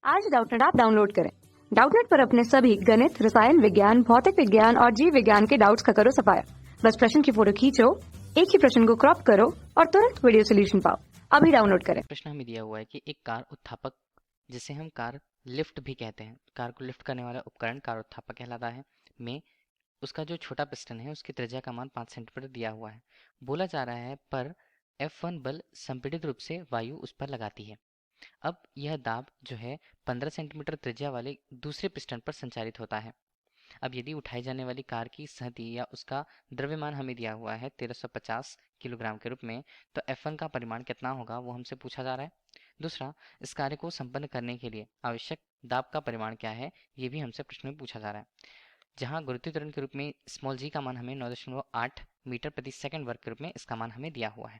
आज Doubtnut app download करें। Doubtnut पर अपने सभी गणित, रसायन विज्ञान, भौतिक विज्ञान और जीव विज्ञान के डाउट्स का करो सफाया। बस प्रश्न की फोटो खींचो, एक ही प्रश्न को क्रॉप करो और तुरंत वीडियो सोल्यूशन पाओ। अभी डाउनलोड करें। प्रश्न हमें दिया हुआ है कि एक कार उत्थापक, जिसे हम कार लिफ्ट भी कहते हैं, कार को लिफ्ट करने वाला उपकरण कार उत्थापक कहलाता है, में उसका जो छोटा पिस्टन है उसकी त्रिज्या का मान 5 सेंटीमीटर दिया हुआ है। बोला जा रहा है पर F1 बल संपीड़ित रूप से वायु उस पर लगाती है। अब यह दाब जो है 15 सेंटीमीटर त्रिज्या वाले दूसरे पिस्टन पर संचारित होता है। अब यदि उठाई जाने वाली कार की सहती या उसका द्रव्यमान हमें दिया हुआ है 1350 किलोग्राम के रूप में, तो F1 का परिमाण कितना होगा वो हमसे पूछा जा रहा है। दूसरा, इस कार्य को संपन्न करने के लिए आवश्यक दाब का परिमाण क्या है, ये भी हमसे प्रश्न में पूछा जा रहा है। जहां गुरुत्वीय त्वरण के रूप में स्मॉल जी का मान हमें 9.8 मीटर प्रति सेकंड वर्ग के रूप में इसका मान हमें दिया हुआ है।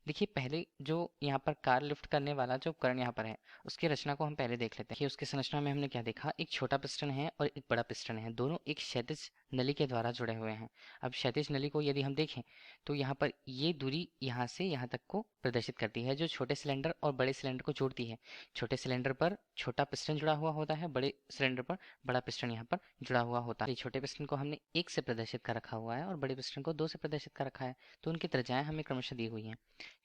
देखिए, पहले जो यहाँ पर कार लिफ्ट करने वाला जो उपकरण यहाँ पर है उसकी रचना को हम पहले देख लेते हैं कि उसकी संरचना में हमने क्या देखा। एक छोटा पिस्टन है और एक बड़ा पिस्टन है, दोनों एक क्षैतिज नली के द्वारा जुड़े हुए हैं। अब क्षैतिज नली को यदि हम देखें तो यहाँ पर ये दूरी यहाँ से यहाँ तक को प्रदर्शित करती है, जो छोटे सिलेंडर और बड़े सिलेंडर को जोड़ती है। छोटे सिलेंडर पर छोटा पिस्टन जुड़ा हुआ होता है, बड़े सिलेंडर पर बड़ा पिस्टन यहाँ पर जुड़ा हुआ होता है। छोटे पिस्टन को हमने 1 से प्रदर्शित कर रखा हुआ है और बड़े पिस्टन को 2 से प्रदर्शित कर रखा है, तो उनकी त्रिज्याएं हमें क्रमशः दी हुई हैं।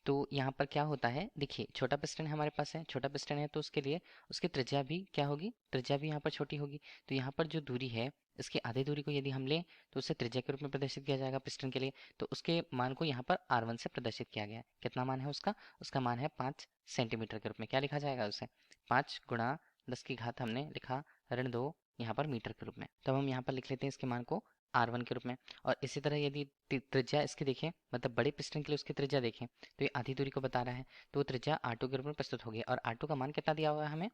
तो यहाँ पर क्या होता है, देखिए छोटा पिस्टन हमारे पास है, छोटा पिस्टन है तो उसके लिए उसकी त्रिज्या भी क्या होगी, त्रिज्या भी यहाँ पर छोटी होगी। तो यहाँ पर जो दूरी है, इसकी आधी दूरी को यदि हम लें तो उसे त्रिज्या के रूप में प्रदर्शित किया जाएगा पिस्टन के लिए। तो उसके मान को यहाँ पर R1 से प्रदर्शित किया गया है। कितना मान है उसका, उसका मान है 5 सेंटीमीटर के रूप में। क्या लिखा जाएगा उसे, 5 गुणा 10 की घात हमने लिखा ऋण 2 यहाँ पर मीटर के रूप में। तब हम यहाँ पर लिख लेते हैं इसके मान को R1 के रूप में। और इसी तरह यदि त्रिज्या इसकी देखें, मतलब बड़े पिस्टन के लिए उसकी त्रिज्या देखें, तो ये आधी दूरी को बता रहा है, तो वो त्रिज्या R2 के रूप में प्रस्तुत होगी। और R2 का मान कितना दिया हुआ है हमें,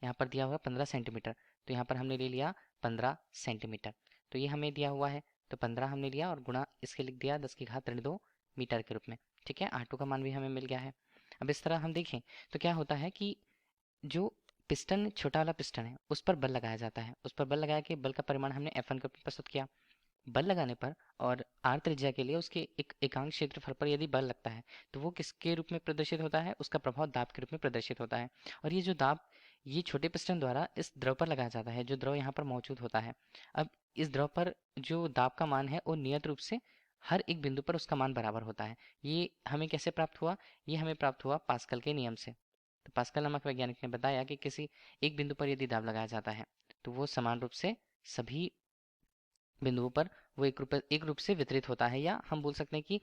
यहाँ पर दिया हुआ है 15 सेंटीमीटर। तो यहाँ पर हमने ले लिया 15 सेंटीमीटर, तो ये हमें दिया हुआ है, तो 15 हमने लिया और गुणा इसके लिख दिया 10 की घात ऋण 2 मीटर के रूप में। ठीक है, R2 का मान भी हमें मिल गया है। अब इस तरह हम देखें तो क्या होता है कि जो पिस्टन, छोटा वाला पिस्टन है, उस पर बल लगाया जाता है। उस पर बल लगाया कि बल का परिमाण हमने F1 के रूप में प्रस्तुत किया। बल लगाने पर और आर त्रिज्या के लिए उसके एक एकांक क्षेत्रफल पर यदि बल लगता है तो वो किसके रूप में प्रदर्शित होता है, उसका प्रभाव दाब के रूप में प्रदर्शित होता है। और ये जो दाब ये छोटे पिस्टन द्वारा इस द्रव पर लगाया जाता है, जो द्रव यहाँ पर मौजूद होता है। अब इस द्रव पर जो दाब का मान है वो नियत रूप से हर एक बिंदु पर उसका मान बराबर होता है। ये हमें कैसे प्राप्त हुआ, ये हमें प्राप्त हुआ पास्कल के नियम से। तो पास्कल नामक वैज्ञानिक ने बताया कि किसी एक बिंदु पर यदि दाब लगाया जाता है तो वो समान रूप से सभी बिंदुओं पर वो एक रूप से वितरित होता है, या हम बोल सकते हैं कि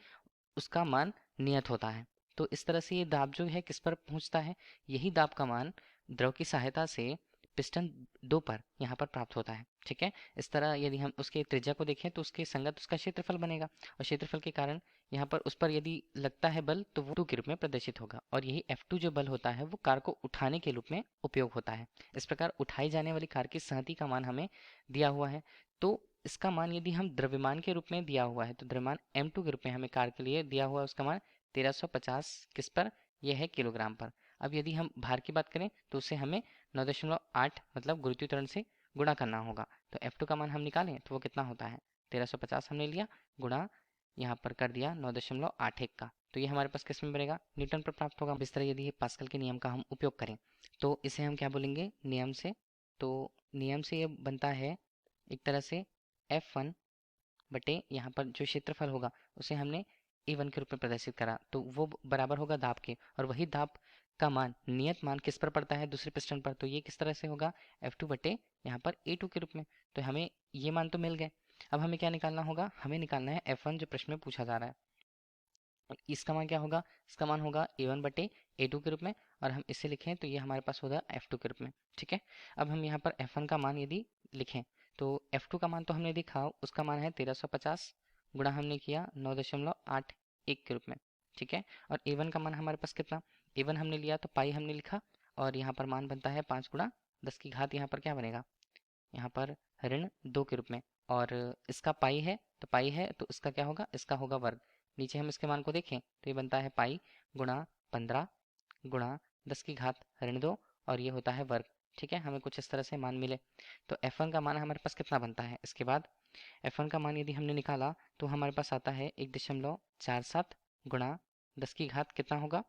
उसका मान नियत होता है। तो इस तरह से ये दाब जो है किस पर पहुंचता है, यही दाब का मान द्रव की सहायता से पिस्टन 2 पर यहाँ पर प्राप्त होता है। ठीक है, इस तरह यदि हम उसके त्रिज्या को देखें तो उसके संगत उसका क्षेत्रफल बनेगा, और क्षेत्रफल के कारण यहाँ पर उस पर यदि लगता है बल तो वो 2 के रूप में प्रदर्शित होगा। और यही F2 जो बल होता है वो कार को उठाने के रूप में उपयोग होता है। इस प्रकार उठाई जाने वाली कार की सहती का मान हमें दिया हुआ है। तो इसका मान यदि हम द्रव्यमान के रूप में दिया हुआ है तो द्रव्यमान M2 के रूप में हमें कार के लिए दिया हुआ है, उसका मान 1350 किस पर, यह है किलोग्राम पर। अब यदि हम भार की बात करें तो उसे हमें 9.8 मतलब गुरुत्वीय त्वरण से गुणा करना होगा। तो F2 का मान हम निकालें तो वो कितना होता है, 1350 हमने लिया गुणा यहाँ पर कर दिया 9.81 का, तो ये हमारे पास किस में बनेगा, न्यूटन पर प्राप्त होगा। इस तरह यदि पास्कल के नियम का हम उपयोग करें तो इसे हम क्या बोलेंगे, नियम से। तो नियम से ये बनता है एक तरह से F1 बटे यहाँ पर जो क्षेत्रफल होगा उसे हमने A1 के रूप में प्रदर्शित करा, तो वो बराबर होगा दाब के। और वही दाब का मान, नियत मान किस पर पड़ता है, दूसरे पिस्टन पर, तो ये किस तरह से होगा, F2 बटे यहाँ पर A2 के रूप में। तो हमें ये मान तो मिल गए। अब हमें क्या निकालना होगा, हमें निकालना है F1 जो प्रश्न में पूछा जा रहा है। इसका मान क्या होगा, इसका मान होगा A1 बटे A2 के रूप में, और हम इसे लिखें तो ये हमारे पास होगा F2 के रूप में। ठीक है, अब हम यहाँ पर F1 का मान यदि लिखें तो F2 का मान तो हमने देखा, उसका मान है 1350 गुणा हमने किया 9.81 के रूप में। ठीक है, और A1 का मान हमारे पास कितना, A1 हमने लिया तो पाई हमने लिखा, और यहाँ पर मान बनता है 5 गुणा 10 की घात, यहाँ पर क्या बनेगा, यहाँ पर ऋण 2 के रूप में। और इसका पाई है तो पाई है तो इसका क्या होगा, इसका होगा वर्ग। नीचे हम इसके मान को देखें तो ये बनता है पाई गुणा 15 गुणा 10 की घात ऋण 2, और ये होता है वर्ग। ठीक है, हमें कुछ इस तरह से मान मिले। तो F1 का मान हमारे पास कितना बनता है, इसके बाद F1 का मान यदि हमने निकाला तो हमारे पास आता है 1.47 गुणा 10 की घात कितना होगा,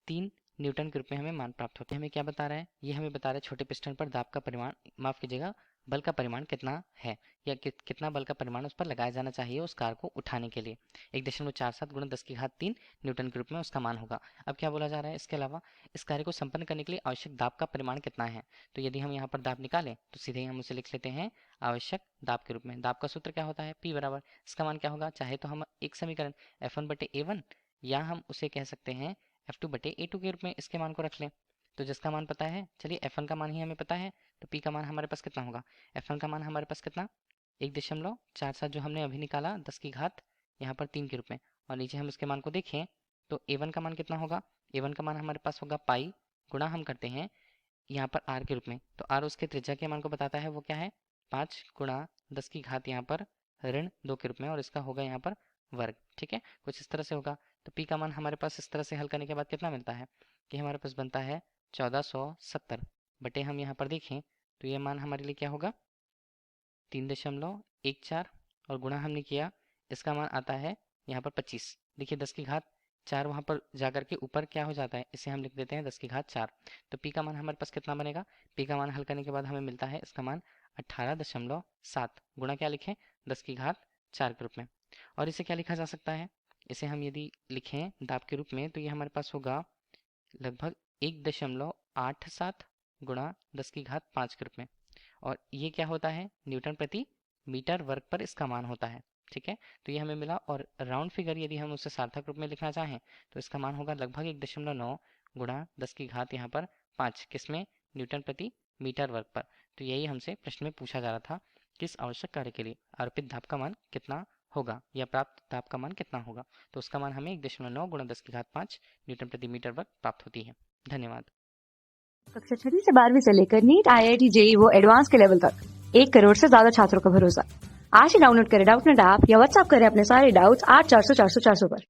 3 न्यूटन के रूप में हमें मान प्राप्त होते हैं। हमें क्या बता रहा है, ये हमें बता रहा है छोटे पिस्टन पर दाब का परिमाण, माफ कीजिएगा, बल का परिमाण कितना है, या कितना बल का परिमाण उस पर लगाया जाना चाहिए उस कार को उठाने के लिए। 1.47 गुणा 10⁻³ न्यूटन के रूप में उसका मान होगा। अब क्या बोला जा रहा है, इसके अलावा इस कार्य को संपन्न करने के लिए आवश्यक दाब का परिमाण कितना है। तो यदि हम यहाँ पर दाब निकालें तो सीधे ही हम उसे लिख लेते हैं आवश्यक दाब के रूप में। दाब का सूत्र क्या होता है, P बराबर, इसका मान क्या होगा, चाहे तो हम एक समीकरण F1/A1 या हम उसे कह सकते हैं F2/A2 के रूप में इसके मान को रख लें। तो जिसका मान पता है, चलिए F1 का मान ही हमें पता है, तो P का मान हमारे पास कितना होगा, F1 का मान हमारे पास कितना 1.47 जो हमने अभी निकाला 10⁻³ यहाँ पर 3 के रूप में, और नीचे हम इसके मान को देखें तो A1 का मान कितना होगा, A1 का मान हमारे पास होगा पाई गुणा हम करते हैं यहाँ पर R के रूप में, तो R उसके त्रिज्या के मान को बताता है, वो क्या है 5 गुणा 10⁻³ यहाँ पर -2 के रूप में, और इसका होगा यहाँ पर वर्ग। ठीक है, कुछ इस तरह से होगा। तो P का मान हमारे पास इस तरह से हल करने के बाद कितना मिलता है कि हमारे पास बनता है 1470 बटे, हम यहाँ पर देखें तो ये मान हमारे लिए क्या होगा 3.14, और गुणा हमने किया, इसका मान आता है यहाँ पर 25। देखिए 10⁻4 वहाँ पर जाकर के ऊपर क्या हो जाता है, इसे हम लिख देते हैं 10⁻4। तो P का मान हमारे पास कितना बनेगा, P का मान हल करने के बाद हमें मिलता है इसका मान 18.7 गुणा क्या लिखें 10⁻4 के रूप में। और इसे क्या लिखा जा सकता है, इसे हम यदि लिखें दाब के रूप में तो ये हमारे पास होगा लगभग 1.87 गुणा 10⁻5 के रूप में, और ये क्या होता है न्यूटन प्रति मीटर वर्ग पर इसका मान होता है। ठीक है, तो ये हमें मिला, और राउंड फिगर यदि हम उसे सार्थक रूप में लिखना चाहें तो इसका मान होगा लगभग 1.9 गुणा 10⁻, यहाँ पर 5, किसमें न्यूटन प्रति मीटर वर्ग पर। तो यही हमसे प्रश्न में पूछा जा रहा था, किस आवश्यक कार्य के लिए आरोपित दाब का मान कितना होगा या प्राप्त दाब का मान कितना होगा। तो उसका मान हमें 1.9 गुणा 10⁻5 न्यूटन प्रति मीटर वर्ग प्राप्त होती है। धन्यवाद। कक्षा 6 से 12वीं से लेकर नीट, IIT, JEE वो एडवांस के लेवल तक 1 करोड़ से ज्यादा छात्रों का भरोसा। आज ही डाउनलोड करें डाउटनेट ऐप या व्हाट्सएप करें अपने सारे डाउट्स 8400 400 400 पर।